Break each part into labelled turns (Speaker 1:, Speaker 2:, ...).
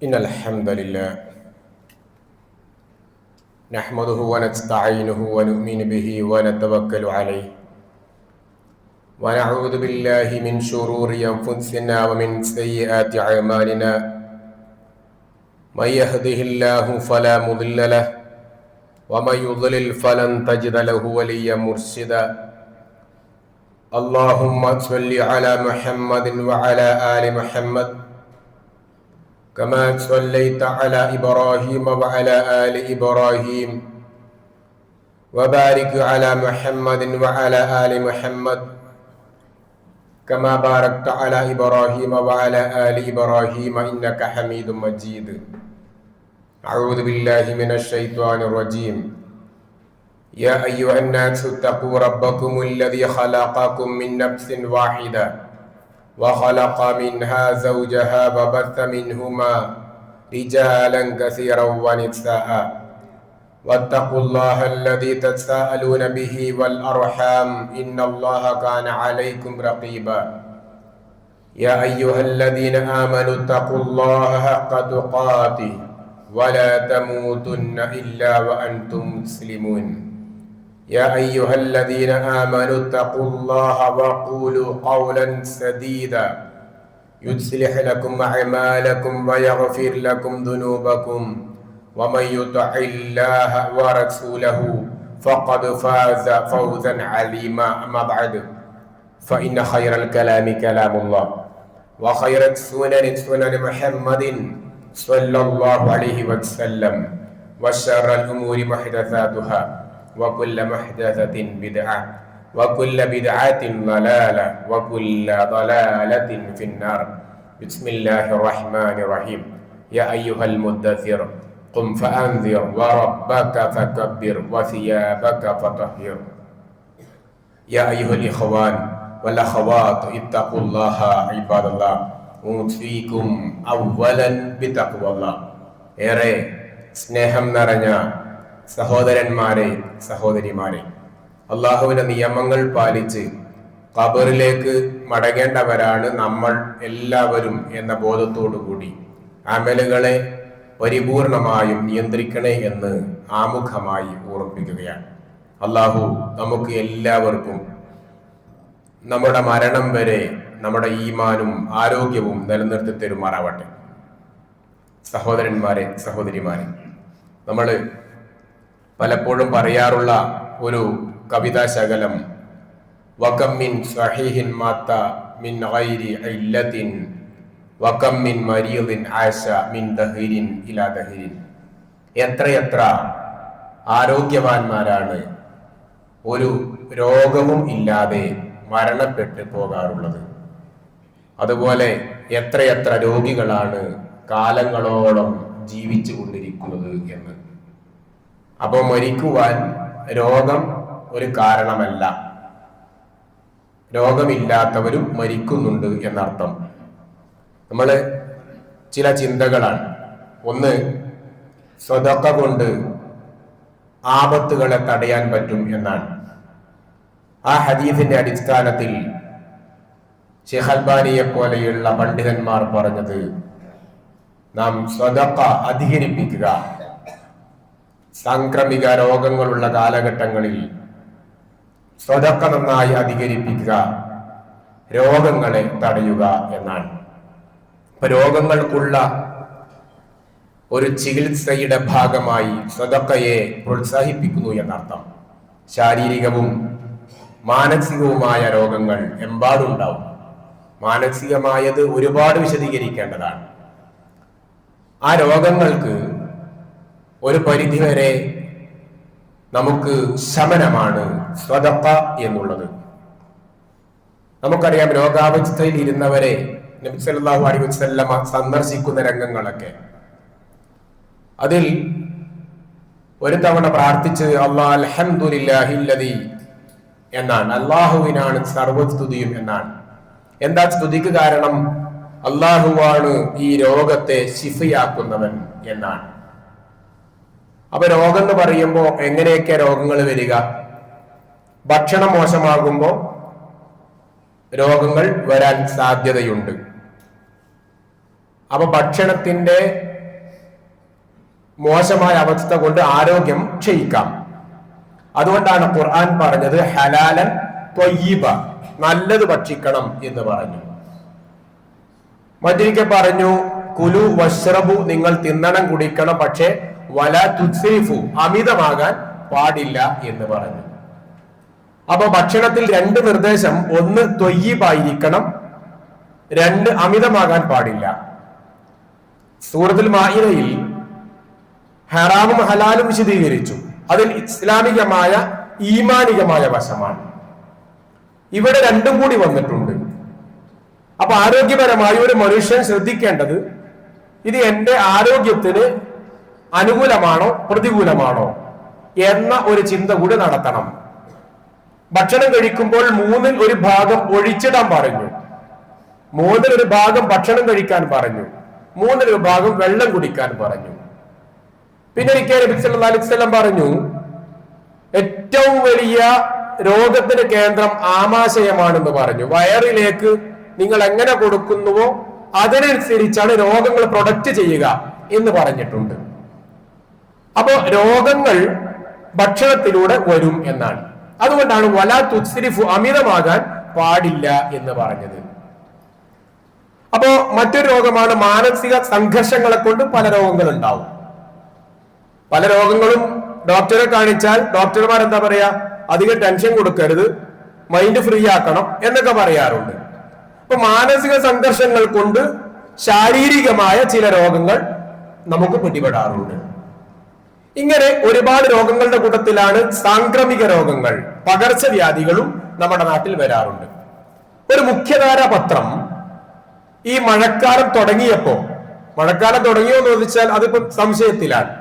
Speaker 1: إن الحمد لله نحمده ونستعينه ونؤمن به ونتوكل عليه ونعوذ بالله من شرور أنفسنا ومن سيئات أعمالنا من يهده الله فلا مضل له ومن يضلل فلن تجد له وليا مرشدا اللهم صل على محمد وعلى آل محمد كما صليت على إبراهيم وعلى آل إبراهيم وبارك على محمد وعلى آل محمد كما باركت على إبراهيم وعلى آل إبراهيم إنك حميد مجيد. أعوذ بالله من الشيطان الرجيم. يا أيها الناس اتقوا ربكم الذي خلقكم من نفس واحدة وخلق منها زوجها وبث منهما رجالا كثيرا ونساء واتقوا الله الذي تساءلون به والأرحام إن الله كان عليكم رقيبا. يا أيها الذين آمنوا اتقوا الله حق تقاته ولا تموتن إلا وأنتم مسلمون. يا أيها الذين آمنوا اتقوا الله وقولوا قولا سديدا يصلح لكم أعمالكم ويغفر لكم ذنوبكم ومن يطع الله ورسوله فقد فاز فوزا عظيما. أما بعد فإن خير الكلام كلام الله وخير السنن سنن محمد صلى الله عليه وسلم وشر الأمور محدثاتها وكل محدثة بدعة وكل بدعة ضلالة وكل ضلالة في النار. بسم الله الرحمن الرحيم. يا أيها المدثر قم فأنذر وربك فكبر وثيابك فطهر. يا أيها الإخوان والأخوات اتقوا الله عباد الله أوصيكم أولا بتقوى الله. ഏറെ സ്നേഹം നിറഞ്ഞ സഹോദരന്മാരെ സഹോദരിമാരെ, അള്ളാഹുവിന്റെ നിയമങ്ങൾ പാലിച്ച് ഖബറിലേക്ക് മടങ്ങേണ്ടവരാണ് നമ്മൾ എല്ലാവരും എന്ന ബോധത്തോടു കൂടി അമലുകളെ പരിപൂർണമായും നിയന്ത്രിക്കണേ എന്ന് ആമുഖമായി ഓർമ്മിപ്പിക്കുകയാണ്. അള്ളാഹു നമുക്ക് എല്ലാവർക്കും നമ്മുടെ മരണം വരെ നമ്മുടെ ഈമാനും ആരോഗ്യവും നിലനിർത്തി തരുമാറാവട്ടെ. സഹോദരന്മാരെ സഹോദരിമാരെ, നമ്മൾ പലപ്പോഴും പറയാറുള്ള ഒരു കവിതാ ശകലം വകം മിൻ സ്വഹീഹിൻ മാത മിൻ ഗൈരി ഇല്ലത്തിൻ വകം മിൻ മരീദിൻ ആശ മിൻ ദഹീരിൻ ഇലാ ദഹീരിൻ. എത്രയെത്ര ആരോഗ്യവാന്മാരാണ് ഒരു രോഗവും ഇല്ലാതെ മരണപ്പെട്ട് പോകാറുള്ളത്. അതുപോലെ എത്രയെത്ര രോഗികളാണ് കാലങ്ങളോളം ജീവിച്ചു കൊണ്ടിരിക്കുന്നത് എന്ന്. അപ്പോൾ മരിക്കുവാൻ രോഗം ഒരു കാരണമല്ല, രോഗമില്ലാത്തവരും മരിക്കുന്നുണ്ട് എന്നർത്ഥം. നമ്മൾ ചില ചിന്തകളാണ്. ഒന്ന്, സ്വതക്ക കൊണ്ട് ആപത്തുകളെ തടയാൻ പറ്റും എന്നാണ്. ആ ഹദീസിന്റെ അടിസ്ഥാനത്തിൽ ശൈഖ് അൽബാനിയെ പോലെയുള്ള പണ്ഡിതന്മാർ പറഞ്ഞത്, നാം സ്വതക്ക അധികരിപ്പിക്കുക. സാംക്രമിക രോഗങ്ങളുള്ള കാലഘട്ടങ്ങളിൽ സ്വതക്ക നന്നായി അധികരിപ്പിക്കുക, രോഗങ്ങളെ തടയുക എന്നാണ്. ഇപ്പൊ രോഗങ്ങൾക്കുള്ള ഒരു ചികിത്സയുടെ ഭാഗമായി സ്വതക്കയെ പ്രോത്സാഹിപ്പിക്കുന്നു എന്നർത്ഥം. ശാരീരികവും മാനസികവുമായ രോഗങ്ങൾ എമ്പാടുണ്ടാവും. മാനസികമായത് ഒരുപാട് വിശദീകരിക്കേണ്ടതാണ്. ആ രോഗങ്ങൾക്ക് ഒരു പരിധിവരെ നമുക്ക് ശമനമാണ് സ്വതക്ക എന്നുള്ളത്. നമുക്കറിയാം, രോഗാവസ്ഥയിൽ ഇരുന്നവരെ നബി സല്ലല്ലാഹു അലൈഹി വസല്ലമ സന്ദർശിക്കുന്ന രംഗങ്ങളൊക്കെ. അതിൽ ഒരു തവണ പ്രാർത്ഥിച്ച് അല്ലാഹ് അൽഹംദുലില്ലാഹില്ലദീ എന്നാണ്, അള്ളാഹുവിനാണ് സർവസ്തുതിയും എന്നാണ്. എന്താ സ്തുതിക്ക് കാരണം? അള്ളാഹുവാണ് ഈ രോഗത്തെ ശിഫയാക്കുന്നവൻ എന്നാണ്. അപ്പൊ രോഗം എന്ന് പറയുമ്പോൾ എങ്ങനെയൊക്കെ രോഗങ്ങൾ വരിക? ഭക്ഷണം മോശമാകുമ്പോൾ രോഗങ്ങൾ വരാൻ സാധ്യതയുണ്ട്. അപ്പൊ ഭക്ഷണത്തിന്റെ മോശമായ അവസ്ഥ കൊണ്ട് ആരോഗ്യം ക്ഷയിക്കാം. അതുകൊണ്ടാണ് ഖുർആൻ പറഞ്ഞത് ഹലാലൻ ത്വയ്യിബ, നല്ലത് ഭക്ഷിക്കണം എന്ന് പറഞ്ഞു. മറ്റൊരിക്കൽ പറഞ്ഞു കുലു വശ്റബു, നിങ്ങൾ തിന്നണം കുടിക്കണം, പക്ഷേ വലാ തുസ്രിഫു, അമിതമാകാൻ പാടില്ല എന്ന് പറഞ്ഞു. അപ്പൊ ഭക്ഷണത്തിൽ രണ്ട് നിർദ്ദേശം, ഒന്ന് ത്വയ്യിബായിരിക്കണം, രണ്ട് അമിതമാകാൻ പാടില്ല. സൂറത്തുൽ മാഇദയിൽ ഹറാമും ഹലാലും വിശദീകരിച്ചു. അതിൽ ഇസ്ലാമികമായ ഈമാനികമായ വശമാണ്. ഇവിടെ രണ്ടും കൂടി വന്നിട്ടുണ്ട്. അപ്പൊ ആരോഗ്യപരമായി ഒരു മനുഷ്യൻ ശ്രദ്ധിക്കേണ്ടത് ഇത് എന്റെ ആരോഗ്യത്തിന് അനുകൂലമാണോ പ്രതികൂലമാണോ എന്ന ഒരു ചിന്ത കൂടി നടത്തണം. ഭക്ഷണം കഴിക്കുമ്പോൾ 1/3 ഒഴിച്ചിടാൻ പറഞ്ഞു, 1/3 ഭക്ഷണം കഴിക്കാൻ പറഞ്ഞു, 1/3 വെള്ളം കുടിക്കാൻ പറഞ്ഞു. പിന്നെ ഒരിക്കൽ നബി സല്ലല്ലാഹു അലൈഹി വസല്ലം പറഞ്ഞു ഏറ്റവും വലിയ രോഗത്തിന് കേന്ദ്രം ആമാശയമാണെന്ന് പറഞ്ഞു. വയറിലേക്ക് നിങ്ങൾ എങ്ങനെ കൊടുക്കുന്നുവോ അതിനനുസരിച്ചാണ് രോഗങ്ങൾ പ്രൊഡക്റ്റ് ചെയ്യുക എന്ന് പറഞ്ഞിട്ടുണ്ട്. അപ്പോ രോഗങ്ങൾ ഭക്ഷണത്തിലൂടെ വരും എന്നാണ്. അതുകൊണ്ടാണ് വലാ തുസ്രിഫു, അമിതമാകാൻ പാടില്ല എന്ന് പറഞ്ഞത്. അപ്പോ മറ്റൊരു രോഗമാണ് മാനസിക സംഘർഷങ്ങളെ കൊണ്ട് പല രോഗങ്ങൾ ഉണ്ടാവും. പല രോഗങ്ങളും ഡോക്ടറെ കാണിച്ചാൽ ഡോക്ടർമാർ എന്താ പറയാ, അധികം ടെൻഷൻ കൊടുക്കരുത്, മൈൻഡ് ഫ്രീ ആക്കണം എന്നൊക്കെ പറയാറുണ്ട്. അപ്പൊ മാനസിക സംഘർഷങ്ങൾ കൊണ്ട് ശാരീരികമായ ചില രോഗങ്ങൾ നമുക്ക് പിടിപെടാറുണ്ട്. ഇങ്ങനെ ഒരുപാട് രോഗങ്ങളുടെ കൂട്ടത്തിലാണ് സാംക്രമിക രോഗങ്ങൾ, പകർച്ചവ്യാധികളും നമ്മുടെ നാട്ടിൽ വരാറുണ്ട്. ഒരു മുഖ്യധാര പത്രം ഈ മഴക്കാലം തുടങ്ങിയോ എന്ന് ചോദിച്ചാൽ അതിപ്പം സംശയത്തിലാണ്.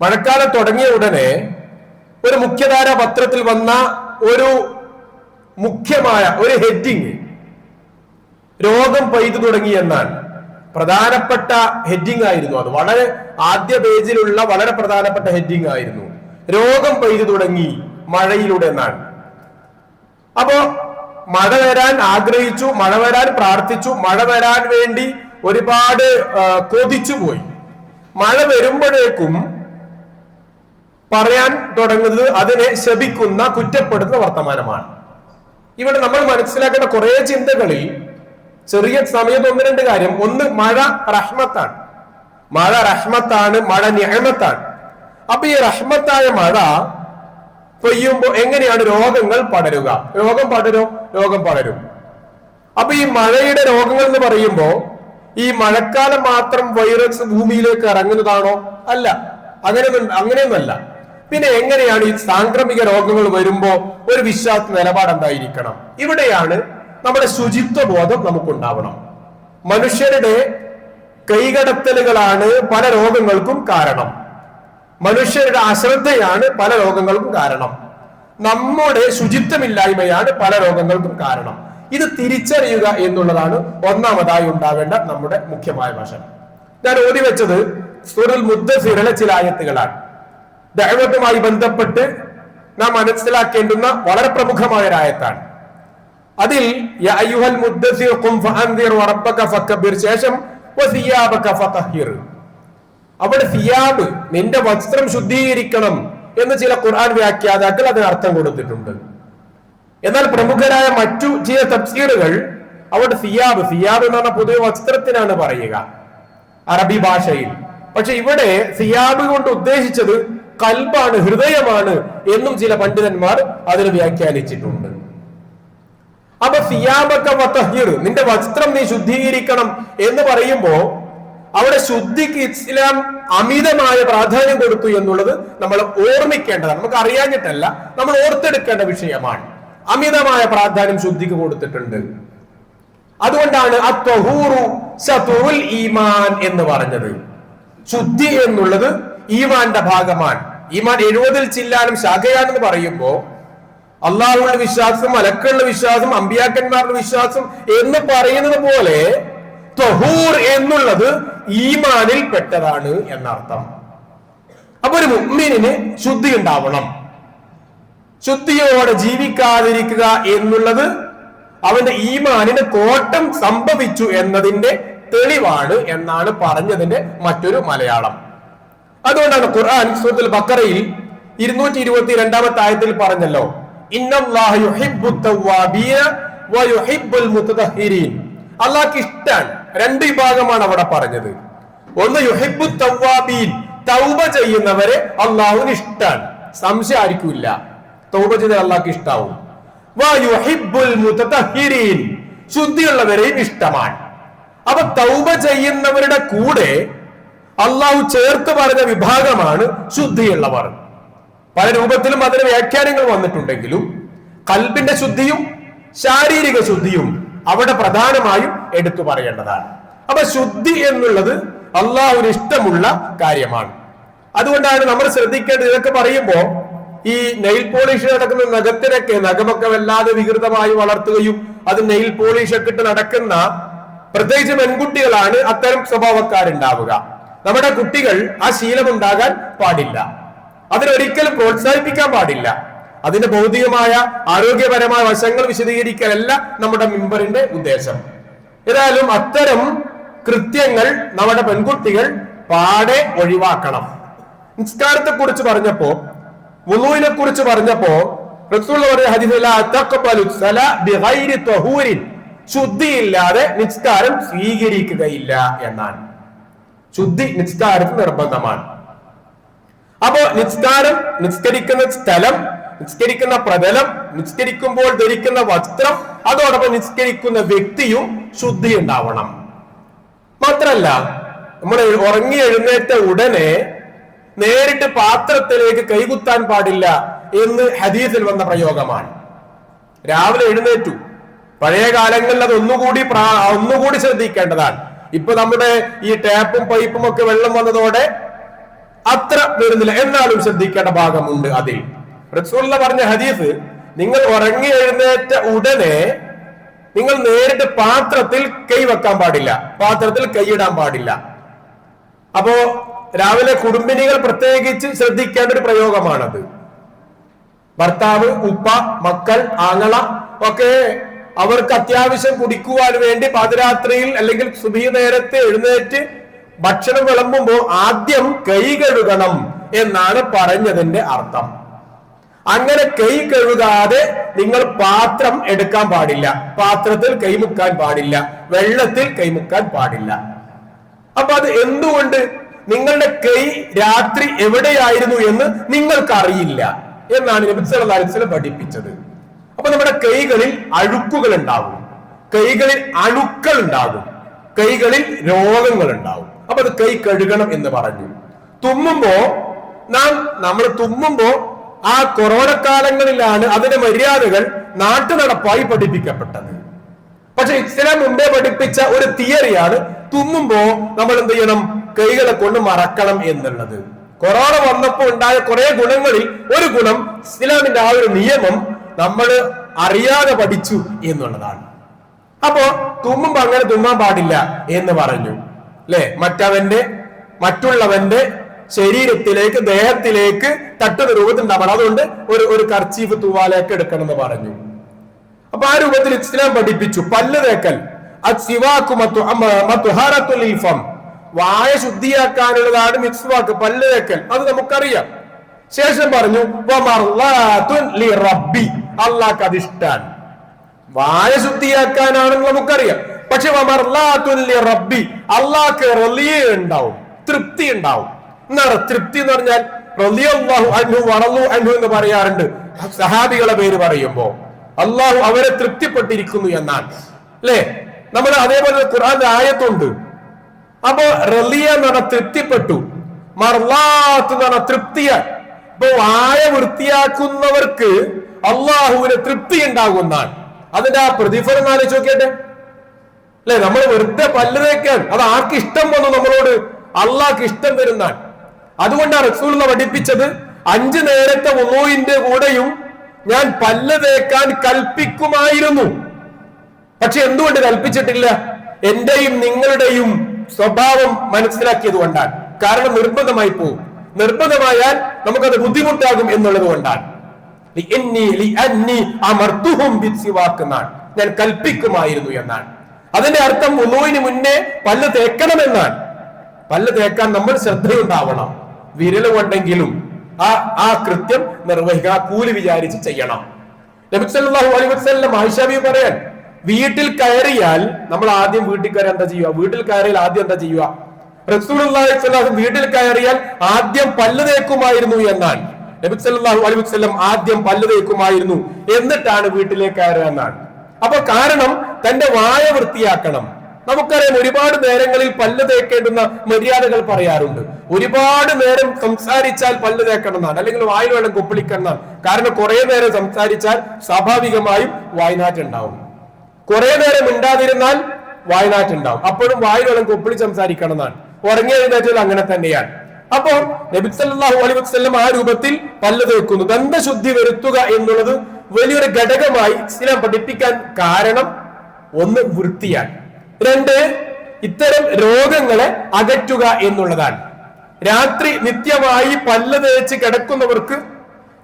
Speaker 1: മഴക്കാലം തുടങ്ങിയ ഉടനെ ഒരു മുഖ്യധാര പത്രത്തിൽ വന്ന ഒരു മുഖ്യമായ ഒരു ഹെഡിങ് രോഗം പെയ്തു തുടങ്ങി എന്നാണ്. പ്രധാനപ്പെട്ട ഹെഡിങ് ആയിരുന്നു അത്. വളരെ ആദ്യ പേജിലുള്ള വളരെ പ്രധാനപ്പെട്ട ഹെഡിങ് ആയിരുന്നു. രോഗം പെയ്തു തുടങ്ങി മഴയിലൂടെ എന്നാണ്. അപ്പോ മഴ വരാൻ ആഗ്രഹിച്ചു, മഴ വരാൻ പ്രാർത്ഥിച്ചു, മഴ വരാൻ വേണ്ടി ഒരുപാട് കൊതിച്ചു പോയി. മഴ വരുമ്പോഴേക്കും പറയാൻ തുടങ്ങുന്നത് അതിനെ ശപിക്കുന്ന, കുറ്റപ്പെടുത്തുന്ന വർത്തമാനമാണ്. ഇവിടെ നമ്മൾ മനസ്സിലാക്കേണ്ട കുറെ ചിന്തകളിൽ ചെറിയ സമയത്ത് 1-2 കാര്യം. ഒന്ന്, മഴ റഹ്മത്താണ്, മഴ റഹ്മത്താണ്, മഴ നിഅമത്താണ്. അപ്പൊ ഈ റഹ്മത്തായ മഴ പെയ്യുമ്പോൾ എങ്ങനെയാണ് രോഗങ്ങൾ പടരുക? രോഗം പടരും. അപ്പൊ ഈ മഴയുടെ രോഗങ്ങൾ എന്ന് പറയുമ്പോ ഈ മഴക്കാലം മാത്രം വൈറസ് ഭൂമിയിലേക്ക് ഇറങ്ങുന്നതാണോ? അല്ല, അങ്ങനെയൊന്നല്ല. പിന്നെ എങ്ങനെയാണ് ഈ സാംക്രമിക രോഗങ്ങൾ വരുമ്പോ ഒരു വിശ്വാസ നിലപാട് എന്തായിരിക്കണം? ഇവിടെയാണ് നമ്മുടെ ശുചിത്വ ബോധം നമുക്കുണ്ടാവണം. മനുഷ്യരുടെ കൈകടത്തലുകളാണ് പല രോഗങ്ങൾക്കും കാരണം. മനുഷ്യരുടെ അശ്രദ്ധയാണ് പല രോഗങ്ങൾക്കും കാരണം. നമ്മുടെ ശുചിത്വമില്ലായ്മയാണ് പല രോഗങ്ങൾക്കും കാരണം. ഇത് തിരിച്ചറിയുക എന്നുള്ളതാണ് ഒന്നാമതായി ഉണ്ടാവേണ്ട നമ്മുടെ മുഖ്യമായ വശം. ഞാൻ ഓതി വെച്ചത് സൂറത്തുൽ മുദ്ദസിറിലെ ചില ആയത്തുകളാണ്. ദഅവത്തുമായി ബന്ധപ്പെട്ട് നാം മനസ്സിലാക്കേണ്ടുന്ന വളരെ പ്രമുഖമായ ഒരു ആയത്താണ്. അതിൽ യാ അയ്യുഹൽ മുദ്ദസിർ ഖും ഫഅൻദിർ വറബ്ബക ഫകബ്ബിർ ശേഷം വസിയാബക ഫതഹിർ. അവിടെ സിയാബ്, നിന്റെ വസ്ത്രം ശുദ്ധീകരിക്കണം എന്ന് ചില ഖുർആൻ വ്യാഖ്യാതാക്കൾ അതിന് അർത്ഥം കൊടുത്തിട്ടുണ്ട്. എന്നാൽ പ്രമുഖരായ മറ്റു ചില തഫ്സീറുകൾ അവിടെ സിയാബ് എന്ന് പറഞ്ഞ പൊതുവെ വസ്ത്രത്തിനാണ് പറയുക അറബി ഭാഷയിൽ. പക്ഷെ ഇവിടെ സിയാബ് കൊണ്ട് ഉദ്ദേശിച്ചത് കൽബാണ്, ഹൃദയമാണ് എന്നും ചില പണ്ഡിതന്മാർ അതിന് വ്യാഖ്യാനിച്ചിട്ടുണ്ട്. അപ്പൊ സിയാബക വതഹിർ, നിന്റെ വസ്ത്രം നീ ശുദ്ധീകരിക്കണം എന്ന് പറയുമ്പോ അവിടെ ശുദ്ധിക്ക് ഇസ്ലാം അമിതമായ പ്രാധാന്യം കൊടുത്തു എന്നുള്ളത് നമ്മൾ ഓർമ്മിക്കേണ്ടതാണ്. നമുക്ക് അറിയാഞ്ഞിട്ടല്ല, നമ്മൾ ഓർത്തെടുക്കേണ്ട വിഷയമാണ്. അമിതമായ പ്രാധാന്യം ശുദ്ധിക്ക് കൊടുത്തിട്ടുണ്ട്. അതുകൊണ്ടാണ് അത്വഹൂറു ശത്റുൽ ഈമാൻ എന്ന് പറഞ്ഞത്. ശുദ്ധി എന്നുള്ളത് ഈമാന്റെ ഭാഗമാണ്. ഈമാൻ 70 ചില്ലാനും ശാഖയാണെന്ന് പറയുമ്പോ അള്ളാഹുവിന്റെ വിശ്വാസം, മലക്കുകളുടെ വിശ്വാസം, അമ്പിയാക്കന്മാരുടെ വിശ്വാസം എന്ന് പറയുന്നത് പോലെ ത്വഹൂർ എന്നുള്ളത് ഈമാനിൽ പെട്ടതാണ് എന്നർത്ഥം. അപ്പൊ ഒരു മുഅ്മിനിന് ശുദ്ധി ഉണ്ടാവണം. ശുദ്ധിയോടെ ജീവിക്കാതിരിക്കുക എന്നുള്ളത് അവന്റെ ഈമാനിന് കോട്ടം സംഭവിച്ചു എന്നതിന്റെ തെളിവാണ് എന്നാണ് പറഞ്ഞതിന്റെ മറ്റൊരു മലയാളം. അതുകൊണ്ടാണ് ഖുർആൻ സൂറത്തുൽ ബഖറയിൽ 222 ആയത്തിൽ പറഞ്ഞല്ലോ, ഇന്നല്ലാഹ യുഹിബ്ബുത് തവ്വാബീന വയുഹിബ്ബുൽ മുതതഹിരീൻ. അല്ലാഹുക്ക് ഇഷ്ടാണ്. രണ്ട് വിഭാഗമാണ് അവിടെ പറഞ്ഞത്. ഒന്ന് യുഹിബ്ബുത് തവ്വാബീൻ, തൗബ ചെയ്യുന്നവരെ അല്ലാഹുവിന് ഇഷ്ടാണ്, സംശയം ആയിരിക്കില്ല, തൗബ ചെയ്താൽ അല്ലാഹുക്ക് ഇഷ്ടാവും. വയുഹിബ്ബുൽ മുതതഹിരീൻ, ശുദ്ധിയുള്ളവരെയും ഇഷ്ടമാണ്. അപ്പൊ തൗബ ചെയ്യുന്നവരുടെ കൂടെ അള്ളാഹു ചേർത്ത് പറഞ്ഞ വിഭാഗമാണ് ശുദ്ധിയുള്ളവർ. പല രൂപത്തിലും അതിന് വ്യാഖ്യാനങ്ങൾ വന്നിട്ടുണ്ടെങ്കിലും ഖൽബിന്റെ ശുദ്ധിയും ശാരീരിക ശുദ്ധിയും അവിടെ പ്രധാനമായും എടുത്തു പറയേണ്ടതാണ്. അപ്പൊ ശുദ്ധി എന്നുള്ളത് അള്ളാഹുവിന് ഇഷ്ടമുള്ള കാര്യമാണ്. അതുകൊണ്ടാണ് നമ്മൾ ശ്രദ്ധിക്കേണ്ടത്. ഇതൊക്കെ പറയുമ്പോ ഈ നെയിൽ പോളിഷ് നടക്കുന്ന നഖമൊക്കെ വല്ലാതെ വികൃതമായി വളർത്തുകയും അത് നെയിൽ പോളിഷ് ഒക്കെ ഇട്ട് നടക്കുന്ന പ്രത്യേകിച്ച് പെൺകുട്ടികളാണ് അത്തരം സ്വഭാവക്കാരുണ്ടാവുക. നമ്മുടെ കുട്ടികൾ ആ ശീലമുണ്ടാകാൻ പാടില്ല. അതിനൊരിക്കലും പ്രോത്സാഹിപ്പിക്കാൻ പാടില്ല. അതിന്റെ ഭൗതികമായ ആരോഗ്യപരമായ വശങ്ങൾ വിശദീകരിക്കലല്ല നമ്മുടെ മിമ്പറിന്റെ ഉദ്ദേശം. ഏതായാലും അത്തരം കൃത്യങ്ങൾ നമ്മുടെ പെൺകുട്ടികൾ പാടെ ഒഴിവാക്കണം. നിസ്കാരത്തെ കുറിച്ച് പറഞ്ഞപ്പോ, വുളൂഇനെ കുറിച്ച് പറഞ്ഞപ്പോ റസൂലുള്ളാഹി പറഞ്ഞ ഹദീസിൽ ലാ തഖബലു സലാ ബിഗൈരി തഹൂരിൻ, ശുദ്ധിയില്ലാതെ നിസ്കാരം സ്വീകരിക്കുകയില്ല എന്നാണ്. ശുദ്ധി നിസ്കാരത്തിന് നിർബന്ധമാണ്. അപ്പോ നിസ്കാരം, നിസ്കരിക്കുന്ന സ്ഥലം, നിസ്കരിക്കുന്ന പ്രതലം, നിസ്കരിക്കുമ്പോൾ ധരിക്കുന്ന വസ്ത്രം, അതോടൊപ്പം നിസ്കരിക്കുന്ന വ്യക്തിയും ശുദ്ധി ഉണ്ടാവണം. മാത്രല്ല നമ്മൾ ഉറങ്ങി എഴുന്നേറ്റ ഉടനെ നേരിട്ട് പാത്രത്തിലേക്ക് കൈകുത്താൻ പാടില്ല എന്ന് ഹദീസിൽ വന്ന പ്രയോഗമാണ്. രാവിലെ എഴുന്നേറ്റു, പഴയ കാലങ്ങളിൽ അത് ഒന്നുകൂടി ശ്രദ്ധിക്കേണ്ടതാണ്. ഇപ്പൊ നമ്മുടെ ഈ ടാപ്പും പൈപ്പും ഒക്കെ വെള്ളം വന്നതോടെ അത്ര വരുന്നില്ല, എന്നാലും ശ്രദ്ധിക്കേണ്ട ഭാഗമുണ്ട് അതിൽ. റസൂലുള്ളാഹി പറഞ്ഞ ഹദീസ്, നിങ്ങൾ ഉറങ്ങി എഴുന്നേറ്റ ഉടനെ നിങ്ങൾ നേരിട്ട് പാത്രത്തിൽ കൈ വെക്കാൻ പാടില്ല, പാത്രത്തിൽ കൈയിടാൻ പാടില്ല. അപ്പോ രാവിലെ കുടുംബിനികൾ പ്രത്യേകിച്ച് ശ്രദ്ധിക്കേണ്ട ഒരു പ്രയോഗമാണത്. ഭർത്താവ്, ഉപ്പ, മക്കൾ, ആങ്ങള ഒക്കെ അവർക്ക് അത്യാവശ്യം കുടിക്കുവാൻ വേണ്ടി പാതിരാത്രിയിൽ അല്ലെങ്കിൽ സുബഹി നേരത്തെ എഴുന്നേറ്റ് ഭക്ഷണം വിളമ്പുമ്പോൾ ആദ്യം കൈ കഴുകണം എന്നാണ് പറഞ്ഞതിന്റെ അർത്ഥം. അങ്ങനെ കൈ കഴുകാതെ നിങ്ങൾ പാത്രം എടുക്കാൻ പാടില്ല, പാത്രത്തിൽ കൈമുക്കാൻ പാടില്ല, വെള്ളത്തിൽ കൈമുക്കാൻ പാടില്ല. അപ്പൊ അത് എന്തുകൊണ്ട്? നിങ്ങളുടെ കൈ രാത്രി എവിടെയായിരുന്നു എന്ന് നിങ്ങൾക്കറിയില്ല എന്നാണ് നബി സല്ലല്ലാഹു അലൈഹി വസല്ലം പഠിപ്പിച്ചത്. അപ്പൊ നമ്മുടെ കൈകളിൽ അഴുക്കുകൾ ഉണ്ടാകും, കൈകളിൽ അണുക്കൾ ഉണ്ടാകും, കൈകളിൽ രോഗങ്ങൾ ഉണ്ടാവും. അപ്പൊ അത് കൈ കഴുകണം എന്ന് പറഞ്ഞു. നമ്മൾ തുമ്മുമ്പോ ആ കൊറോണ കാലങ്ങളിലാണ് അതിന്റെ മര്യാദകൾ നാട്ടുനടപ്പായി പഠിപ്പിക്കപ്പെട്ടത്. പക്ഷെ ഇസ്ലാം മുമ്പേ പഠിപ്പിച്ച ഒരു തിയറിയാണ് തുമ്മുമ്പോ നമ്മൾ എന്ത് ചെയ്യണം, കൈകളെ കൊണ്ട് മറക്കണം എന്നുള്ളത്. കൊറോണ വന്നപ്പോൾ ഉണ്ടായ കുറെ ഗുണങ്ങളിൽ ഒരു ഗുണം, ഇസ്ലാമിന്റെ ആ ഒരു നിയമം നമ്മൾ അറിയാതെ പഠിച്ചു എന്നുള്ളതാണ്. അപ്പോ തുമ്മുമ്പോ അങ്ങനെ തുമ്മാൻ പാടില്ല എന്ന് പറഞ്ഞു അല്ലെ. മറ്റുള്ളവന്റെ ശരീരത്തിലേക്ക്, ദേഹത്തിലേക്ക് തട്ടുന്ന രൂപത്തിലുണ്ടാവണം. അതുകൊണ്ട് ഒരു കർച്ചീഫ് തൂവാലയൊക്കെ എടുക്കണം എന്ന് പറഞ്ഞു. അപ്പൊ ആ രൂപത്തിൽ ഇസ്ലാം പഠിപ്പിച്ചു പല്ല് തേക്കൽ, വായ ശുദ്ധിയാക്കാനുള്ളതാണ് മിസ്വാക്ക്, പല്ല് തേക്കൽ, അത് നമുക്കറിയാം. ശേഷം പറഞ്ഞു അള്ളാഹ്ക്ക് അതിഷ്ടാണ്. വായ ശുദ്ധിയാക്കാനാണെന്ന് നമുക്കറിയാം. പക്ഷെ അള്ളാഹ്ക്ക് റളിയ ഉണ്ടാവും, തൃപ്തി ഉണ്ടാവും. എന്താണ് തൃപ്തി എന്ന് പറഞ്ഞാൽ? റളിയല്ലാഹു അൻഹു വറളു അൻഹു എന്ന് പറയാറുണ്ട് സഹാബികളെ പേര് പറയുമ്പോ. അള്ളാഹു അവരെ തൃപ്തിപ്പെട്ടിരിക്കുന്നു എന്നാണ് അല്ലെ. നമ്മൾ അതേപോലെ ഖുർആന്റെ ആയത്തുണ്ട്. അപ്പോ റളിയ എന്ന് പറഞ്ഞാൽ തൃപ്തിപ്പെട്ടു, മർലാത്ത് എന്ന് പറഞ്ഞാൽ തൃപ്തിയാണ്. ഇപ്പൊ വായ വൃത്തിയാക്കുന്നവർക്ക് അള്ളാഹുവിന് തൃപ്തി ഉണ്ടാകുന്നതാണ്. അതിന്റെ ആ പ്രതിഫലം ആലോചിച്ച് നോക്കിയട്ടെ അല്ലെ. നമ്മൾ വെറുതെ പല്ല് തേക്കാൻ, അത് ആർക്ക് ഇഷ്ടം വന്നു നമ്മളോട്? അള്ളാഹ്ക്ക് ഇഷ്ടം വരുന്നതാണ്. അതുകൊണ്ടാണ് റസൂലുള്ളാഹി പഠിപ്പിച്ചത്, 5 നേരത്തെ വുളൂഇന്റെ കൂടെയും ഞാൻ പല്ല് തേക്കാൻ കൽപ്പിക്കുമായിരുന്നു. പക്ഷെ എന്തുകൊണ്ട് കൽപ്പിച്ചിട്ടില്ല? എന്റെയും നിങ്ങളുടെയും സ്വഭാവം മനസ്സിലാക്കിയത് കൊണ്ടാണ്. കാരണം നിർബന്ധമായി പോകും. നിർബന്ധമായാൽ നമുക്കത് ബുദ്ധിമുട്ടാകും എന്നുള്ളത് കൊണ്ടാണ്. ഞാൻ കൽപ്പിക്കുമായിരുന്നു എന്നാണ്. അതിന്റെ അർത്ഥം വുളൂഇന് മുന്നേ പല്ല് തേക്കണമെന്നാണ്. പല്ല് തേക്കാൻ നമ്മൾ ശ്രദ്ധയുണ്ടാവണം. വിരൽ കൊണ്ടെങ്കിലും ആ കൃത്യം നിർവഹിക്കുക, ആ കൂലി വിചാരിച്ച് ചെയ്യണം. നബി സല്ലല്ലാഹു അലൈഹി വസല്ലം ആയിഷ ബീവി പറയാൻ, വീട്ടിൽ കയറിയാൽ നമ്മൾ ആദ്യം വീട്ടിൽ കയറി എന്താ ചെയ്യുക? വീട്ടിൽ കയറിയാൽ ആദ്യം എന്താ ചെയ്യുക? റസൂലുള്ളാഹി സ്വല്ലല്ലാഹു അലൈഹി വസല്ലം വീട്ടിൽ കയറിയാൽ ആദ്യം പല്ല് തേക്കുമായിരുന്നു എന്നാണ്. നബി സല്ലല്ലാഹു അലൈഹി വസല്ലം ആദ്യം പല്ല് തേക്കുമായിരുന്നു, എന്നിട്ടാണ് വീട്ടിലേക്ക് കയറുക എന്നാണ്. അപ്പൊ കാരണം തന്റെ വായ വൃത്തിയാക്കണം. നമുക്കറിയാം, ഒരുപാട് നേരങ്ങളിൽ പല്ല് തേക്കേണ്ടുന്ന മര്യാദകൾ പറയാറുണ്ട്. ഒരുപാട് നേരം സംസാരിച്ചാൽ പല്ല് തേക്കണം എന്നാണ്, അല്ലെങ്കിൽ വായിൽ വെള്ളം കൊപ്പിളിക്കണം എന്നാണ്. കാരണം കുറെ നേരം സംസാരിച്ചാൽ സ്വാഭാവികമായും വായ്നാറ്റുണ്ടാവും. കുറെ നേരം മിണ്ടാതിരുന്നാൽ വായ്നാറ്റുണ്ടാവും. അപ്പോഴും വായിൽ വെള്ളം കൊപ്പിളി സംസാരിക്കണം എന്നാണ്. ഉറങ്ങി എഴുന്നേറ്റാൽ അങ്ങനെ തന്നെയാണ്. അപ്പോൾ നബി സല്ലല്ലാഹു അലൈഹി വസല്ലം ആ രൂപത്തിൽ പല്ല് തേക്കുന്നു. ദന്തശുദ്ധി വരുത്തുക എന്നുള്ളത് വലിയൊരു ഘടകമായി ഇസ്ലാം പഠിപ്പിക്കാൻ കാരണം, ഒന്ന് വൃത്തിയാണ്, രണ്ട് ഇത്തരം രോഗങ്ങളെ അകറ്റുക എന്നുള്ളതാണ്. രാത്രി നിത്യമായി പല്ല് തേച്ച് കിടക്കുന്നവർക്ക്,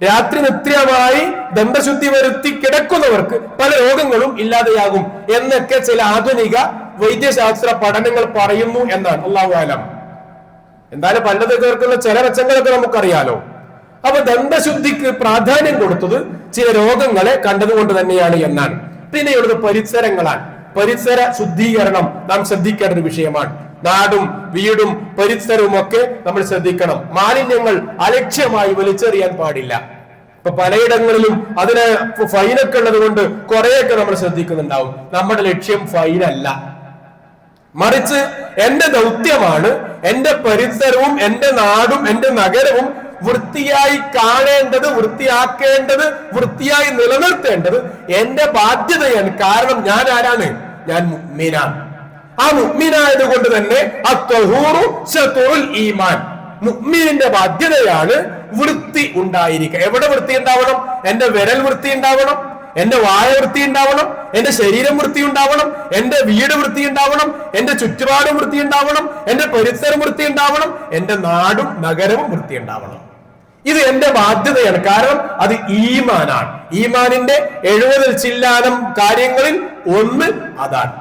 Speaker 1: രാത്രി നിത്യമായി ദന്തശുദ്ധി വരുത്തി കിടക്കുന്നവർക്ക് പല രോഗങ്ങളും ഇല്ലാതെയാകും എന്നൊക്കെ ചില ആധുനിക വൈദ്യശാസ്ത്ര പഠനങ്ങൾ പറയുന്നു എന്നാണ്. അല്ലാഹു അലം. എന്തായാലും പല്ല് തേക്കുന്നവർക്കുള്ള ചില മെച്ചങ്ങളൊക്കെ നമുക്കറിയാലോ. അപ്പൊ ദന്തശുദ്ധിക്ക് പ്രാധാന്യം കൊടുത്തത് ചില രോഗങ്ങളെ കണ്ടതുകൊണ്ട് തന്നെയാണ് എന്നാണ്. പിന്നെയുള്ളത് പരിസരങ്ങളാണ്. പരിസര ശുദ്ധീകരണം നാം ശ്രദ്ധിക്കേണ്ട ഒരു വിഷയമാണ്. നാടും വീടും പരിസരവും ഒക്കെ നമ്മൾ ശ്രദ്ധിക്കണം. മാലിന്യങ്ങൾ അലക്ഷ്യമായി വലിച്ചെറിയാൻ പാടില്ല. ഇപ്പൊ പലയിടങ്ങളിലും അതിന് ഫൈനൊക്കെ ഉള്ളത് കൊണ്ട് കുറെയൊക്കെ നമ്മൾ ശ്രദ്ധിക്കുന്നുണ്ടാവും. നമ്മുടെ ലക്ഷ്യം ഫൈനല്ല, മറിച്ച് എന്റെ ദൗത്യമാണ് എന്റെ പരിസരവും എന്റെ നാടും എന്റെ നഗരവും വൃത്തിയായി കാണേണ്ടത്, വൃത്തിയാക്കേണ്ടത്, വൃത്തിയായി നിലനിർത്തേണ്ടത് എന്റെ ബാധ്യതയാണ്. കാരണം ഞാൻ ആരാണ്? ഞാൻ മുഅ്മിനാണ്. ആ മുഅ്മിനായത് കൊണ്ട് തന്നെ അത്വഹൂറു ശത്റുൽ ഈമാൻ, മുഅ്മിനിന്റെ ബാധ്യതയാണ് വൃത്തി ഉണ്ടായിരിക്കുക. എവിടെ വൃത്തി ഉണ്ടാവണം? എന്റെ വിരൽ വൃത്തി ഉണ്ടാവണം, എന്റെ വായ വൃത്തി ഉണ്ടാവണം, എന്റെ ശരീരം വൃത്തി ഉണ്ടാവണം, എന്റെ വീട് വൃത്തി ഉണ്ടാവണം, എന്റെ ചുറ്റുപാടും വൃത്തി ഉണ്ടാവണം, എന്റെ പരിസരം വൃത്തി ഉണ്ടാവണം, എന്റെ നാടും നഗരവും വൃത്തി ഉണ്ടാവണം. ഇത് എന്റെ ബാധ്യതയാണ്. കാരണം അത് ഈമാനാണ്. ഈമാനിന്റെ 70 ചില്ലാനം കാര്യങ്ങളിൽ ഒന്ന് അതാണ്.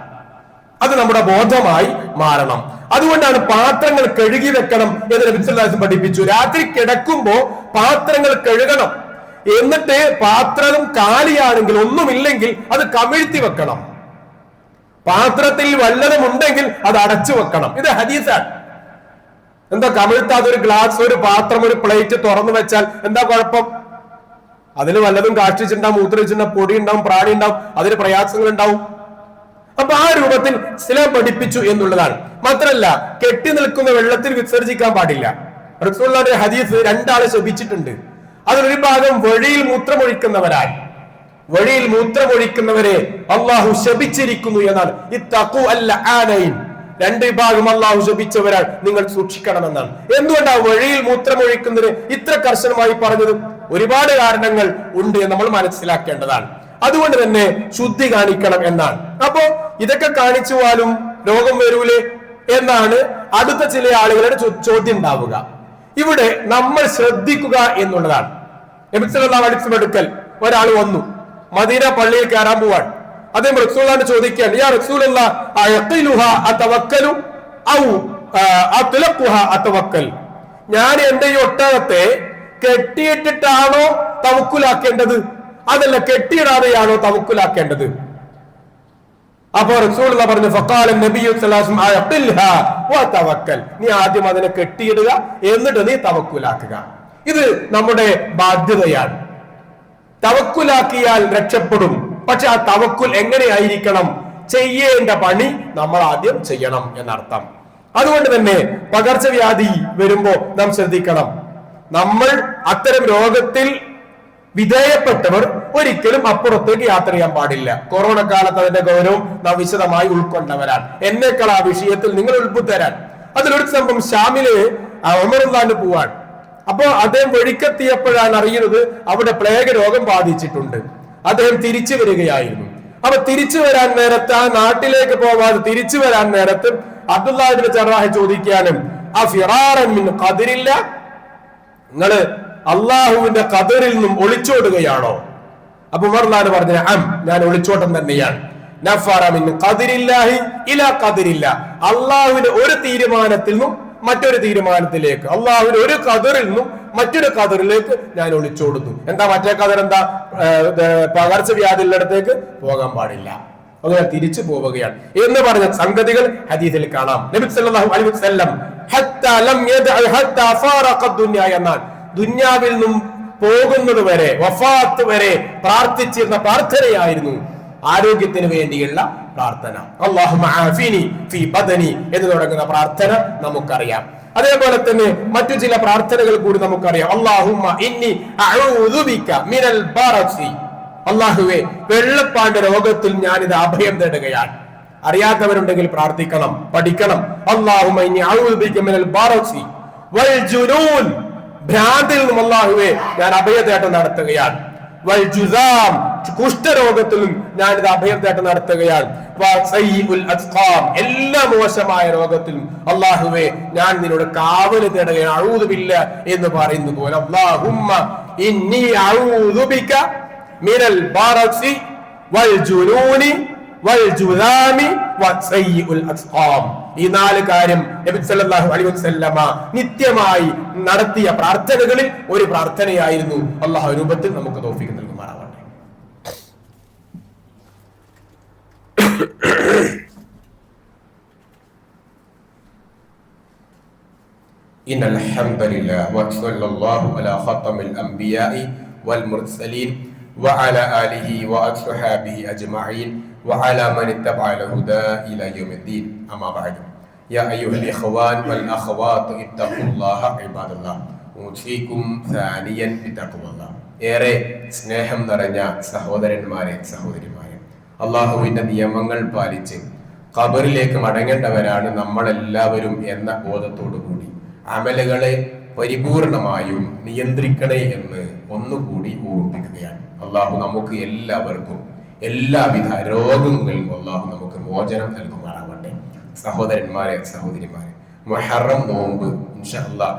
Speaker 1: അത് നമ്മുടെ ബോധമായി മാറണം. അതുകൊണ്ടാണ് പാത്രങ്ങൾ കഴുകി വെക്കണം എന്ന് നബി സല്ലല്ലാഹു അലൈഹി വസല്ലം പഠിപ്പിച്ചു. രാത്രി കിടക്കുമ്പോ പാത്രങ്ങൾ കഴുകണം. എന്നിട്ട് പാത്രം കാലിയാണെങ്കിൽ, ഒന്നുമില്ലെങ്കിൽ അത് കമിഴ്ത്തി വെക്കണം. പാത്രത്തിൽ വല്ലതും ഉണ്ടെങ്കിൽ അത് അടച്ചു വെക്കണം. ഇത് ഹദീസാണ്. എന്താ കമിഴ്ത്താതെ ഒരു ഗ്ലാസ്, ഒരു പാത്രം, ഒരു പ്ലേറ്റ് തുറന്നു വെച്ചാൽ എന്താ കുഴപ്പം? അതിന് വല്ലതും കാഷ്ടിച്ചിട്ടുണ്ടാവും, മൂത്രച്ചിട്ടുണ്ടാവും, പൊടി ഉണ്ടാവും, പ്രാണി ഉണ്ടാവും, അതിന് പ്രയാസങ്ങൾ ഉണ്ടാവും. അപ്പൊ ആ രൂപത്തിൽ ഇസ്ലാം പഠിപ്പിച്ചു എന്നുള്ളതാണ്. മാത്രല്ല, കെട്ടി നിൽക്കുന്ന വെള്ളത്തിൽ വിസർജിക്കാൻ പാടില്ല. റസൂലുള്ളാഹിയുടെ ഹദീസ് 2 ആളെ ശപിച്ചിട്ടുണ്ട്. അതിലൊരു ഭാഗം വഴിയിൽ മൂത്രമൊഴിക്കുന്നവരായി, വഴിയിൽ മൂത്രമൊഴിക്കുന്നവരെ അള്ളാഹു ശപിച്ചിരിക്കുന്നു എന്നാണ്. ഇത്തഖു അൽ-ലആനൈൻ, 2 വിഭാഗം അള്ളാഹു ശപിച്ചവരാൾ, നിങ്ങൾ സൂക്ഷിക്കണമെന്നാണ്. എന്തുകൊണ്ടാണ് വഴിയിൽ മൂത്രമൊഴിക്കുന്നതിന് ഇത്ര കർശനമായി പറഞ്ഞത്? ഒരുപാട് കാരണങ്ങൾ ഉണ്ട് എന്ന് നമ്മൾ മനസ്സിലാക്കേണ്ടതാണ്. അതുകൊണ്ട് തന്നെ ശുദ്ധി കാണിക്കണം എന്നാണ്. അപ്പോ ഇതൊക്കെ കാണിച്ചു പോലും രോഗം വരൂലേ എന്നാണ് അടുത്ത ചില ആളുകളുടെ ചോദ്യം ഉണ്ടാവുക. ഇവിടെ നമ്മൾ ശ്രദ്ധിക്കുക എന്നുള്ളതാണ്. നബി സല്ലല്ലാഹു അലൈഹി വസല്ലം അടുക്കൽ ഒരാൾ വന്നു, മദീന പള്ളിയിൽ കയറാൻ പോവാൻ. അദ്ദേഹം റസൂലുള്ളാഹിനെ ചോദിക്കുകയാണ്, യാ റസൂലല്ലാഹ് അയഖിലുഹാ അതവക്കലു ഔ അത്ലഖുഹാ അതവക്കൽ, ഞാൻ എന്റെ ഈ ഒട്ടകത്തെ കെട്ടിയിട്ടിട്ടാണോ തവക്കുലാക്കേണ്ടത്, അതല്ല കെട്ടിയിടാതെയാണോ തവക്കുലാക്കേണ്ടത്? അപ്പൊ റസൂലുള്ളാഹി പറഞ്ഞു, ഫഖാല നബിയു സല്ലല്ലാഹു അലൈഹി വസല്ലം അയഖിൽഹാ വതവക്കൽ, നീ ആദ്യം അതിനെ കെട്ടിയിടുക, എന്നിട്ട് നീ തവക്കുലാക്കുക. ഇത് നമ്മുടെ ബാധ്യതയാണ്. തവക്കുലാക്കിയാൽ രക്ഷപ്പെടും. പക്ഷെ ആ തവക്കുൽ എങ്ങനെയായിരിക്കണം? ചെയ്യേണ്ട പണി നമ്മൾ ആദ്യം ചെയ്യണം എന്നർത്ഥം. അതുകൊണ്ട് തന്നെ പകർച്ചവ്യാധി വരുമ്പോ നാം ശ്രദ്ധിക്കണം. നമ്മൾ അത്തരം രോഗത്തിൽ വിധേയപ്പെട്ടവർ ഒരിക്കലും അപ്പുറത്തേക്ക് യാത്ര ചെയ്യാൻ പാടില്ല. കൊറോണ കാലത്ത് അതിന്റെ ഗൗരവം നാം വിശദമായി ഉൾക്കൊണ്ടവരാണ്. എന്നേക്കാൾ ആ വിഷയത്തിൽ നിങ്ങൾ ഉൾപ്പെടുത്തരാൻ. അതിലൊരു സംഭവം, ഷാമില് ഉമറുല്ലാന് പോവാൻ. അപ്പോ അദ്ദേഹം വഴിക്കെത്തിയപ്പോഴാണ് അറിയുന്നത് അവിടെ പ്ലേഗ് രോഗം ബാധിച്ചിട്ടുണ്ട്. അദ്ദേഹം തിരിച്ചു വരികയായിരുന്നു. അപ്പൊ തിരിച്ചു വരാൻ നേരത്ത്, ആ നാട്ടിലേക്ക് പോവാതെ തിരിച്ചു വരാൻ നേരത്ത് അബ്ദുല്ലാഹി ഇബ്നു ജറാഹ് ചോദിക്കാനും, ആ ഫിറാറൻ മിൻ ഖദരില്ല, നിങ്ങള് അള്ളാഹുവിന്റെ ഖദറിൽ നിന്നും ഒളിച്ചോടുകയാണോ? അപ്പൊ ഉമർ പറഞ്ഞു, ഞാൻ ഒളിച്ചോട്ടം തന്നെയാണ്. നഫറ മിൻ ഖദരില്ലാഹി ഇലാ ഖദരില്ലാ. അള്ളാഹുവിന്റെ ഒരു തീരുമാനത്തിൽ നിന്നും മറ്റൊരു തീരുമാനത്തിലേക്ക്, അള്ളാഹുവിന്റെ ഒരു ഖദറിൽ നിന്നും മറ്റൊരു ഖദറിലേക്ക് ഞാൻ ഒളിച്ചോടുന്നു. എന്താ മറ്റേ ഖദർ? എന്താ? പകർച്ചവ്യാധിയുടെ അടുത്തേക്ക് പോകാൻ പാടില്ല, അങ്ങനെ തിരിച്ചു പോവുകയാണ് എന്ന് പറഞ്ഞ സംഗതികൾ ഹദീസിൽ കാണാം. നബി സല്ലല്ലാഹു അലൈഹി വസല്ലം ഹത്താ ലം യദഅ ഹത്താ ഫാറഖ ദുനിയ എന്നാൽ ദുനിയാവിൽ നിന്നും പോകുന്നത് വരെ, വഫാത്ത് വരെ പ്രാർത്ഥിച്ചിരുന്ന പ്രാർത്ഥനയായിരുന്നു ആരോഗ്യത്തിന് വേണ്ടിയുള്ള പ്രാർത്ഥന. അല്ലാഹുമ്മ ആഫിനി ഫീ ബദനി എന്ന് തുടങ്ങുന്ന പ്രാർത്ഥന നമുക്കറിയാം. അതേപോലെ തന്നെ മറ്റു ചില പ്രാർത്ഥനകൾ കൂടി നമുക്കറിയാം. അല്ലാഹുമ്മ ഇന്നി അഊദു ബിക മിനൽ ബറസി. അല്ലാഹുവേ, വെള്ളപ്പാണ്ട് രോഗത്തിൽ ഞാനിത് അഭയം തേടുകയാണ്. അറിയാത്തവരുണ്ടെങ്കിൽ പ്രാർത്ഥിക്കണം, പഠിക്കണം. അല്ലാഹുമ്മ ഇന്നി അഊദു ബിക മിനൽ ബറസി വൽ ജുനൂൻ. ഭ്രാന്തിൽ നിന്നും അല്ലാഹുവേ ഞാൻ അഭയതേട്ടം നടത്തുകയാണ്. വൽ ജുസാം, കുഷ്ഠരോഗത്തിലും ഞാനിത് അഭയതേട്ടം നടത്തുകയാണ്. എല്ലാ മോശമായ രോഗത്തിലും അല്ലാഹുവേ ഞാൻ നിന്നോട് കാവല് തേടുകയാണ്. അഊദു ബില്ലാ എന്ന് പറയുന്നത് പോലെ അല്ലാഹുമ്മ ഇന്നി അഊദു ബിക മിനൽ ബറസി വൽ ജുനൂനി വൽ ജുദാമി വസയ്യിഉൽ അസ്ഖാം. ഈ 4 കാര്യം നബി സല്ലല്ലാഹു അലൈഹി വസല്ലമ നിത്യമായി നടത്തിയ പ്രാർത്ഥനകളിൽ ഒരു പ്രാർത്ഥനയായിരുന്നു. അല്ലാഹു രൂപത്തിൽ നമുക്ക് തൗഫീഖ് നൽകുമാറാവട്ടെ. ഇന്നൽ ഹംദലില്ലാഹി വസല്ലല്ലാഹു അലാ ഖാതമിൽ അംബിയാഇ വൽ മുർസലീൻ വഅലാ ആലിഹി വഅസ്ഹാബിഹി അജ്മഈൻ وعلى من اتبع الهدى الى يوم الدين اما بعد يا ايها الاخوان والاخوات اتقوا الله عباد الله اوصيكم ثانيا بتقوى الله. ഏറെ സ്നേഹം നിറഞ്ഞ സഹോദരന്മാരെ, സഹോദരിമാരെ, അള്ളാഹുവിന്റെ നിയമങ്ങൾ പാലിച്ച് ഖബറിലേക്ക് മടങ്ങേണ്ടവരാണ് നമ്മളെല്ലാവരും എന്ന ബോധത്തോടുകൂടി അമലുകളെ പരിപൂർണമായും നിയന്ത്രിക്കണേ എന്ന് ഒന്നുകൂടി ഓർമ്മിപ്പിക്കുകയാണ്. അള്ളാഹു നമുക്ക് എല്ലാവർക്കും എല്ലാവിധ രോഗങ്ങളിലും അല്ലാഹു നമുക്ക് മോചനം നൽകുമാറാവട്ടെ. സഹോദരന്മാരെ, സഹോദരിമാരെ, മുഹറം നോമ്പ് ഇൻഷാ അല്ലാഹ്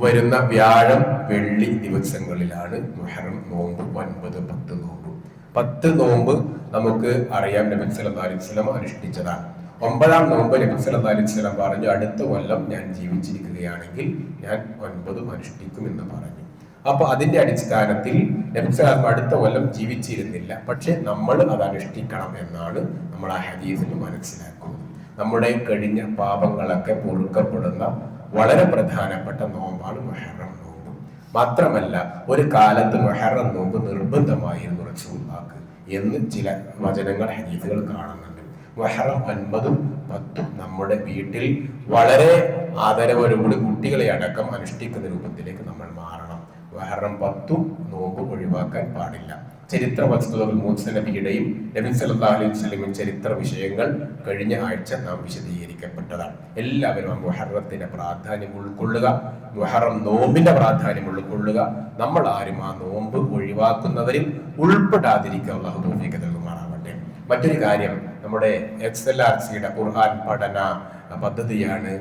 Speaker 1: വരുന്ന വ്യാഴം വെള്ളി ദിവസങ്ങളിലാണ് മുഹറം നോമ്പ്. 9, 10 നോമ്പ്. 10 നോമ്പ് നമുക്ക് അറിയാം, നബി സല്ലല്ലാഹു അലൈഹി വസല്ലം അനുഷ്ഠിച്ചതാണ്. 9ാം നോമ്പ് നബി സല്ലല്ലാഹു അലൈഹി വസല്ലം പറഞ്ഞു, അടുത്ത കൊല്ലം ഞാൻ ജീവിച്ചിരിക്കുകയാണെങ്കിൽ ഞാൻ 9 അനുഷ്ഠിക്കും എന്ന് പറഞ്ഞു. അപ്പൊ അതിന്റെ അടിസ്ഥാനത്തിൽ നബി സല്ലല്ലാഹു അടുത്ത കൊല്ലം ജീവിച്ചിരുന്നില്ല, പക്ഷെ നമ്മൾ അത് അനുഷ്ഠിക്കണം എന്നാണ് നമ്മൾ ആ ഹദീസിൽ മനസ്സിലാക്കുന്നത്. നമ്മുടെ കഴിഞ്ഞ പാപങ്ങളൊക്കെ പൊറുക്കപ്പെടുന്ന വളരെ പ്രധാനപ്പെട്ട നോമ്പാണ് മുഹറം നോമ്പ്. മാത്രമല്ല ഒരു കാലത്ത് മുഹറം നോമ്പ് നിർബന്ധമായിരുന്നു റസൂലുള്ളാഹിക്ക് എന്ന് ചില വചനങ്ങൾ, ഹദീസുകൾ കാണുന്നുണ്ട്. മുഹറം 9, 10 നമ്മുടെ വീട്ടിൽ വളരെ ആദരവോടുകൂടി കുട്ടികളെ അടക്കം അനുഷ്ഠിക്കുന്ന രൂപത്തിലേക്ക് നമ്മൾ മാറണം. മുഹറം 10 നോമ്പ് ഒഴിവാക്കാൻ പാടില്ല. ചരിത്ര വസ്തുതകൾ മൂസ നബിയുടെയും നബി സല്ലല്ലാഹു അലൈഹി വസല്ലമയും ചരിത്ര വിഷയങ്ങൾ കഴിഞ്ഞ ആഴ്ച നാം വിശദീകരിക്കപ്പെട്ടതാണ്. എല്ലാവരും ആ മുഹറത്തിന്റെ പ്രാധാന്യം ഉൾക്കൊള്ളുക, മുഹറം നോമ്പിന്റെ പ്രാധാന്യം ഉൾക്കൊള്ളുക. നമ്മൾ ആരും ആ നോമ്പ് ഒഴിവാക്കുന്നവരിൽ ഉൾപ്പെടാതിരിക്കുക. അല്ലാഹു തൗഫീഖ് നൽകുമാറാവട്ടെ. മറ്റൊരു കാര്യം, നമ്മുടെ XLRCയുടെ ഖുർആൻ പഠന പദ്ധതിയാണ്.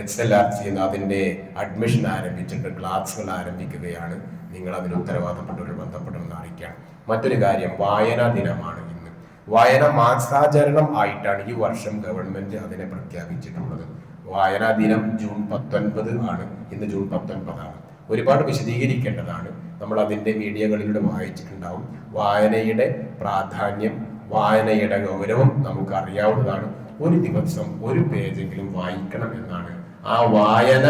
Speaker 1: XLRC അതിന്റെ അഡ്മിഷൻ ആരംഭിച്ചിട്ട് ക്ലാസുകൾ ആരംഭിക്കുകയാണ്. നിങ്ങൾ അതിന് ഉത്തരവാദപ്പെട്ടവർ ബന്ധപ്പെടുമെന്ന് അറിയിക്കാം. മറ്റൊരു കാര്യം, വായനാ ദിനമാണ് ഇന്ന്. വായന മാസാചരണം ആയിട്ടാണ് ഈ വർഷം ഗവൺമെന്റ് അതിനെ പ്രഖ്യാപിച്ചിട്ടുള്ളത്. വായനാ ദിനം ജൂൺ 19 ആണ്. ഇന്ന് ജൂൺ 19 ആണ്. ഒരുപാട് വിശദീകരിക്കേണ്ടതാണ്. നമ്മൾ അതിന്റെ മീഡിയകളിലൂടെ വായിച്ചിട്ടുണ്ടാവും. വായനയുടെ പ്രാധാന്യം, വായനയുടെ ഗൗരവം നമുക്ക് അറിയാവുന്നതാണ്. ഒരു ദിവസം ഒരു പേജെങ്കിലും വായിക്കണം എന്നാണ്. ആ വായന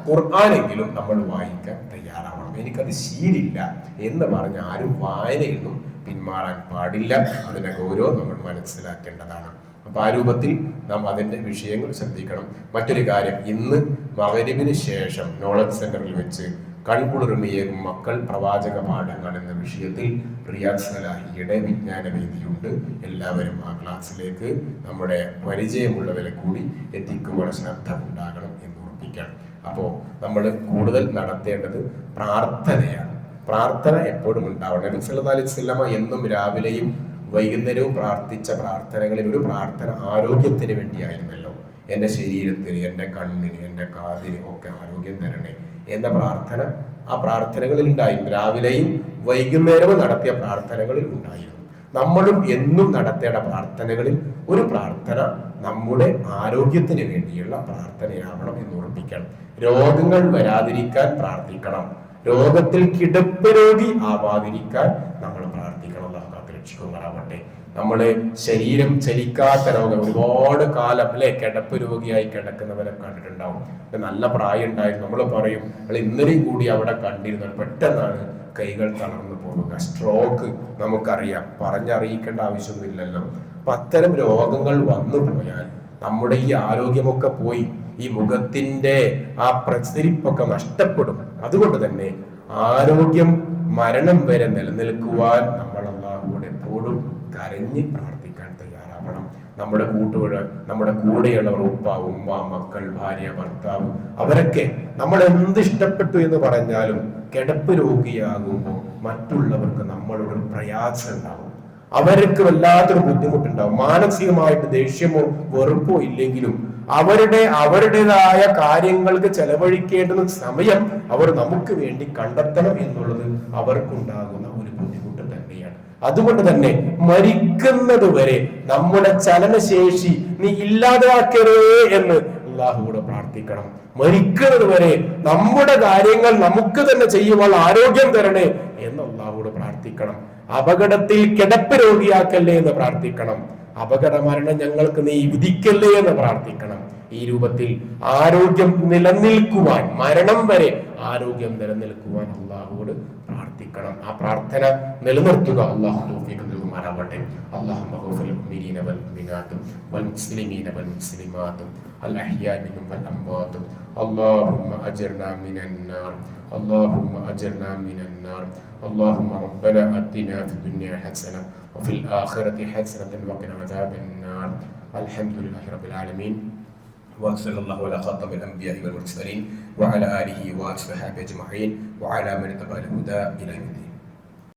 Speaker 1: ഖുർആനെങ്കിലും നമ്മൾ വായിക്കാൻ തയ്യാറാവണം. എനിക്കത് ശീലില്ല എന്ന് പറഞ്ഞ് ആരും വായനയിൽ നിന്നും പിന്മാറാൻ പാടില്ല. അതിന്റെ ഗൗരവം നമ്മൾ മനസ്സിലാക്കേണ്ടതാണ്. അപ്പൊ ആ രൂപത്തിൽ നാം അതിന്റെ വിഷയങ്ങൾ ശ്രദ്ധിക്കണം. മറ്റൊരു കാര്യം, ഇന്ന് മഗ്‌രിബിന് ശേഷം നോളജ് സെന്ററിൽ വെച്ച് കൺകുളിർമയേകും മക്കൾ പ്രവാചക പാഠങ്ങൾ എന്ന വിഷയത്തിൽ റിയാദ് സലാഹിയുടെ വിജ്ഞാന വേദിയുണ്ട്. എല്ലാവരും ആ ക്ലാസ്സിലേക്ക് നമ്മുടെ പരിചയമുള്ളവരെ കൂടി എത്തിക്കുവാൻ ശ്രദ്ധ ഉണ്ടാകണം എന്ന് ഓർമ്മിക്കണം. അപ്പോൾ നമ്മൾ കൂടുതൽ നടത്തേണ്ടത് പ്രാർത്ഥനയാണ്. പ്രാർത്ഥന എപ്പോഴും ഉണ്ടാവണം. നബി സല്ലല്ലാഹു അലൈഹി വസല്ലമ എന്നും രാവിലെയും വൈകുന്നേരവും പ്രാർത്ഥിച്ച പ്രാർത്ഥനകളിൽ ഒരു പ്രാർത്ഥന ആരോഗ്യത്തിന് വേണ്ടിയായിരുന്നല്ലോ. എൻ്റെ ശരീരത്തിന്, എൻ്റെ കണ്ണിന്, എൻ്റെ കാതിന് ഒക്കെ ആരോഗ്യം തരണേ എന്ന പ്രാർത്ഥന ആ പ്രാർത്ഥനകളിൽ ഉണ്ടായിരുന്നു. രാവിലെയും വൈകുന്നേരവും നടത്തിയ പ്രാർത്ഥനകളിൽ ഉണ്ടായിരുന്നു. നമ്മളും എന്നും നടത്തേണ്ട പ്രാർത്ഥനകളിൽ ഒരു പ്രാർത്ഥന നമ്മുടെ ആരോഗ്യത്തിന് വേണ്ടിയുള്ള പ്രാർത്ഥനയാവണം എന്ന് ഓർമ്മിക്കണം. രോഗങ്ങൾ വരാതിരിക്കാൻ പ്രാർത്ഥിക്കണം. രോഗത്തിൽ കിടപ്പ് രോഗി ആവാതിരിക്കാൻ നമ്മൾ പ്രാർത്ഥിക്കണം. അല്ലാഹു കാത്തുരക്ഷിക്കുമാറാവട്ടെ. നമ്മള് ശരീരം ചലിക്കാത്ത രോഗം, ഒരുപാട് കാലം അല്ലെ കിടപ്പ് രോഗിയായി കിടക്കുന്നവരെ കണ്ടിട്ടുണ്ടാവും. നല്ല പ്രായം ഉണ്ടായിരുന്നു, നമ്മൾ പറയും ഇന്നലെയും കൂടി അവിടെ കണ്ടിരുന്നു, പെട്ടെന്നാണ് കൈകൾ തളർന്നു പോവുക. സ്ട്രോക്ക് നമുക്കറിയാം, പറഞ്ഞറിയിക്കേണ്ട ആവശ്യമൊന്നുമില്ലല്ലോ. അപ്പൊ അത്തരം രോഗങ്ങൾ വന്നു പോയാൽ നമ്മുടെ ഈ ആരോഗ്യമൊക്കെ പോയി, ഈ മുഖത്തിന്റെ ആ പ്രസരിപ്പൊക്കെ നഷ്ടപ്പെടും. അതുകൊണ്ട് തന്നെ ആരോഗ്യം മരണം വരെ നിലനിൽക്കുവാൻ നമ്മൾ അല്ലാഹുവോട് എപ്പോഴും കരഞ്ഞ് പ്രാർത്ഥിക്കാൻ തയ്യാറാവണം. നമ്മുടെ കൂടെയുള്ളവർ, ഉപ്പ ഉമ്മ, മക്കൾ, ഭാര്യ, ഭർത്താവ്, അവരൊക്കെ നമ്മൾ എന്ത് ഇഷ്ടപ്പെട്ടു എന്ന് പറഞ്ഞാലും കിടപ്പ് രോഗിയാകുമ്പോൾ മറ്റുള്ളവർക്ക് നമ്മളോട് പ്രയാസം ഉണ്ടാവും. അവർക്ക് വല്ലാത്തൊരു ബുദ്ധിമുട്ടുണ്ടാവും. മാനസികമായിട്ട് ദേഷ്യമോ വെറുപ്പോ ഇല്ലെങ്കിലും അവരുടേതായ കാര്യങ്ങൾക്ക് ചെലവഴിക്കേണ്ടുന്ന സമയം അവർ നമുക്ക് വേണ്ടി കണ്ടെത്തണം എന്നുള്ളത് അവർക്കുണ്ടാകുന്ന ഒരു ബുദ്ധിമുട്ട് തന്നെയാണ്. അതുകൊണ്ട് തന്നെ മരിക്കുന്നത് വരെ നമ്മുടെ ചലനശേഷി നീ ഇല്ലാതാക്കരുതേ എന്ന് അല്ലാഹുവോട് പ്രാർത്ഥിക്കണം. മരിക്കുന്നത് വരെ നമ്മുടെ കാര്യങ്ങൾ നമുക്ക് തന്നെ ചെയ്യുവാൻ ആരോഗ്യം തരണേ എന്ന് അല്ലാഹുവോട് പ്രാർത്ഥിക്കണം. അപകടത്തിൽ കിടപ്പ് രോഗിയാക്കല്ലേ എന്ന് പ്രാർത്ഥിക്കണം. അപകട മരണം ഞങ്ങൾക്ക് നീ വിധിക്കല്ലേ എന്ന് പ്രാർത്ഥിക്കണം. ഈ രൂപത്തിൽ ആരോഗ്യം നിലനിൽക്കുവാൻ, മരണം വരെ ആരോഗ്യം നിലനിൽക്കുവാൻ അല്ലാഹുവോട് പ്രാർത്ഥിക്കണം. ആ പ്രാർത്ഥന നിലനിർത്തുക. അല്ലാഹു തൗഫീഖ് നൽകുമാറാവട്ടെ. അല്ലാഹുമ്മ ഗ്ഫിർ ലിൽ മുഅ്മിനീന വൽ മുഅ്മിനാത്ത് വൽ മുസ്ലിമീന വൽ മുസ്ലിമാത്ത് അൽ അഹ്യാഇ മിൻഹും വൽ അംവാത്ത്. അല്ലാഹുമ്മ അജിർനാ മിനൻ നാർ. اللهم أجرنا من النار. اللهم ربنا آتنا في الدنيا حسنة وفي الآخرة حسنة وقنا عذاب النار. الحمد لله رب العالمين، وصلى الله على خاتم الأنبياء والمرسلين وعلى آله وأصحابه أجمعين وعلى من تبع الهدى إلى يوم الدين.